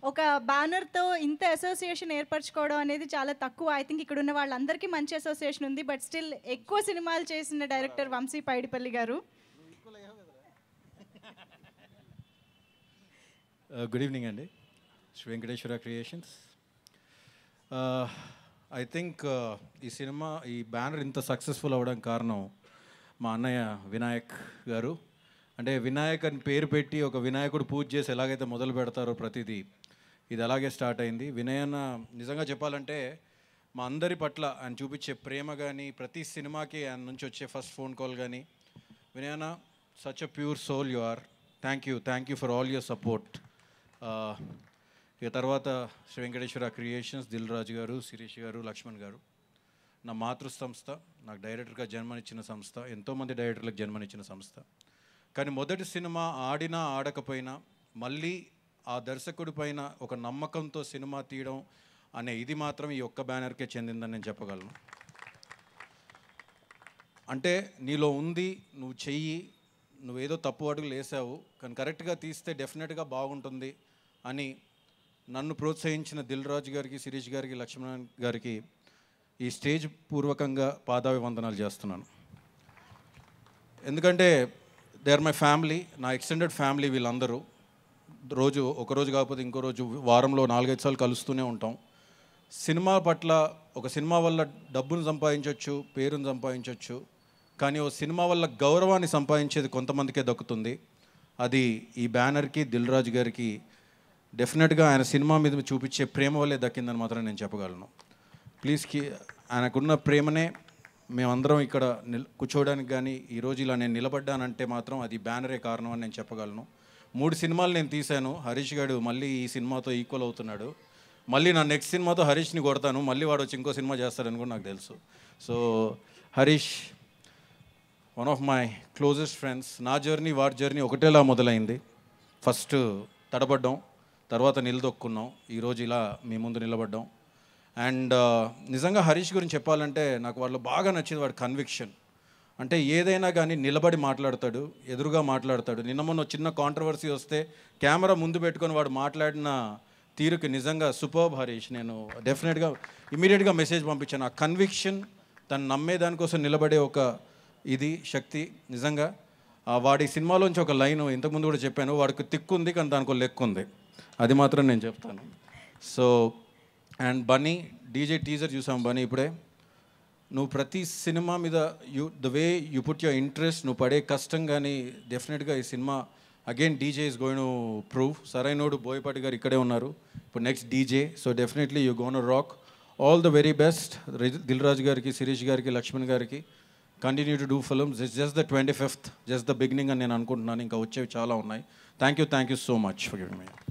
ఒక బ్యానర్‌తో ఇంత అసోసియేషన్ ఏర్పరచుకోవడం అనేది చాలా తక్కువ. ఐ థింక్ ఇక్కడున్న వాళ్ళందరికీ మంచి అసోసియేషన్ ఉంది. బట్ స్టిల్ ఎక్కువ సినిమాలు చేసిన డైరెక్టర్ వంశీ పైడిపల్లి గారు. గుడ్ ఈవినింగ్ అండి. Shri Venkateswara creations. I think ఈ సినిమా, ఈ బ్యానర్ ఇంత సక్సెస్ఫుల్ అవ్వడానికి కారణం మా అన్నయ్య వినాయక్ గారు. అంటే వినాయక్ అని పేరు పెట్టి ఒక వినాయకుడు పూజ చేసి ఎలాగైతే మొదలు పెడతారో ప్రతిదీ, ఇది అలాగే స్టార్ట్ అయింది. వినయన్న నిజంగా చెప్పాలంటే మా అందరి పట్ల ఆయన చూపించే ప్రేమ కానీ, ప్రతి సినిమాకి ఆయన నుంచి వచ్చే ఫస్ట్ ఫోన్ కాల్ కానీ, వినయన్న such a pure soul you are, thank you for all your support. ఇక తర్వాత శ్రీ వెంకటేశ్వర క్రియేషన్స్, దిల్ రాజు గారు, శిరీష్ గారు, లక్ష్మణ్ గారు, నా మాతృ సంస్థ, నాకు డైరెక్టర్గా జన్మనిచ్చిన సంస్థ, ఎంతోమంది డైరెక్టర్లకు జన్మనిచ్చిన సంస్థ. కానీ మొదటి సినిమా ఆడినా ఆడకపోయినా మళ్ళీ ఆ దర్శకుడి పైన ఒక నమ్మకంతో సినిమా తీయడం అనే ఇది మాత్రం ఈ ఒక్క బ్యానర్కే చెందిందని నేను చెప్పగలను. అంటే నీలో ఉంది, నువ్వు చెయ్యి, నువ్వేదో తప్పు అడుగులు వేసావు కానీ కరెక్ట్గా తీస్తే డెఫినెట్గా బాగుంటుంది అని నన్ను ప్రోత్సహించిన దిల్ రాజు గారికి, శిరీష్ గారికి, లక్ష్మణ్ గారికి ఈ స్టేజ్ పూర్వకంగా పాదాభివందనాలు చేస్తున్నాను. ఎందుకంటే దే ఆర్ మై ఫ్యామిలీ, నా ఎక్స్టెండెడ్ ఫ్యామిలీ. వీళ్ళందరూ రోజు ఒకరోజు కాకపోతే ఇంకో రోజు వారంలో 4-5 సార్లు కలుస్తూనే ఉంటాం. సినిమా పట్ల, ఒక సినిమా వల్ల డబ్బును సంపాదించవచ్చు, పేరును సంపాదించవచ్చు, కానీ ఓ సినిమా వల్ల గౌరవాన్ని సంపాదించేది కొంతమందికే దక్కుతుంది. అది ఈ బ్యానర్కి, దిల్ రాజు గారికి డెఫినెట్గా ఆయన సినిమా మీద చూపించే ప్రేమ వల్లే దక్కిందని మాత్రం నేను చెప్పగలను. ప్లీజ్ ఆయనకున్న ప్రేమనే మేమందరం ఇక్కడ కూర్చోవడానికి కానీ, ఈరోజు ఇలా నేను నిలబడ్డానంటే మాత్రం అది బ్యానరే కారణం అని నేను చెప్పగలను. 3 సినిమాలు నేను తీశాను. హరీష్ గారు మళ్ళీ ఈ సినిమాతో ఈక్వల్ అవుతున్నాడు. మళ్ళీ నా నెక్స్ట్ సినిమాతో హరీష్ని కొడతాను, మళ్ళీ వాడు వచ్చి ఇంకో సినిమా చేస్తాడని కూడా నాకు తెలుసు. So Harish one of my closest friends. నా జర్నీ, వాడి జర్నీ ఒకటేలా మొదలైంది. ఫస్ట్ తడబడ్డాం, తర్వాత నిలదొక్కున్నాం, ఈరోజు ఇలా మీ ముందు నిలబడ్డాం. అండ్ నిజంగా హరీష్ గురించి చెప్పాలంటే నాకు వాళ్ళు బాగా నచ్చింది వాడి కన్విక్షన్. అంటే ఏదైనా కానీ నిలబడి మాట్లాడతాడు, ఎదురుగా మాట్లాడతాడు. నిన్న మొన్న చిన్న కాంట్రవర్సీ వస్తే కెమెరా ముందు పెట్టుకొని వాడు మాట్లాడిన తీరుకి నిజంగా సూపర్బ్ హరీష్. నేను డెఫినెట్గా ఇమీడియట్గా మెసేజ్ పంపించాను. ఆ కన్విక్షన్, తను నమ్మేదానికోసం నిలబడే ఒక ఇది శక్తి నిజంగా. వాడి సినిమాలోంచి ఒక లైన్ ఇంతకుముందు కూడా చెప్పాను, వాడికి తిక్కుంది కానీ దానికి లెక్కు ఉంది, అది మాత్రం నేను చెప్తాను. So and Bunny DJ teaser చూసాం. బన్నీ ఇప్పుడే నువ్వు ప్రతి సినిమా మీద the way you put your interest, నువ్వు పడే కష్టం కానీ డెఫినెట్గా ఈ సినిమా again DJ is going to prove. Sarrainodu Boyapati గారు ఇక్కడే ఉన్నారు, ఇప్పుడు next DJ. So definitely you gonna rock. All the very best Dil Raju గారికి, శిరీష్ గారికి, లక్ష్మణ్ గారికి. Continue to do films. It's just the 25th, just the beginning అని నేను అనుకుంటున్నాను. ఇంకా వచ్చేవి చాలా ఉన్నాయి. Thank you so much for giving me.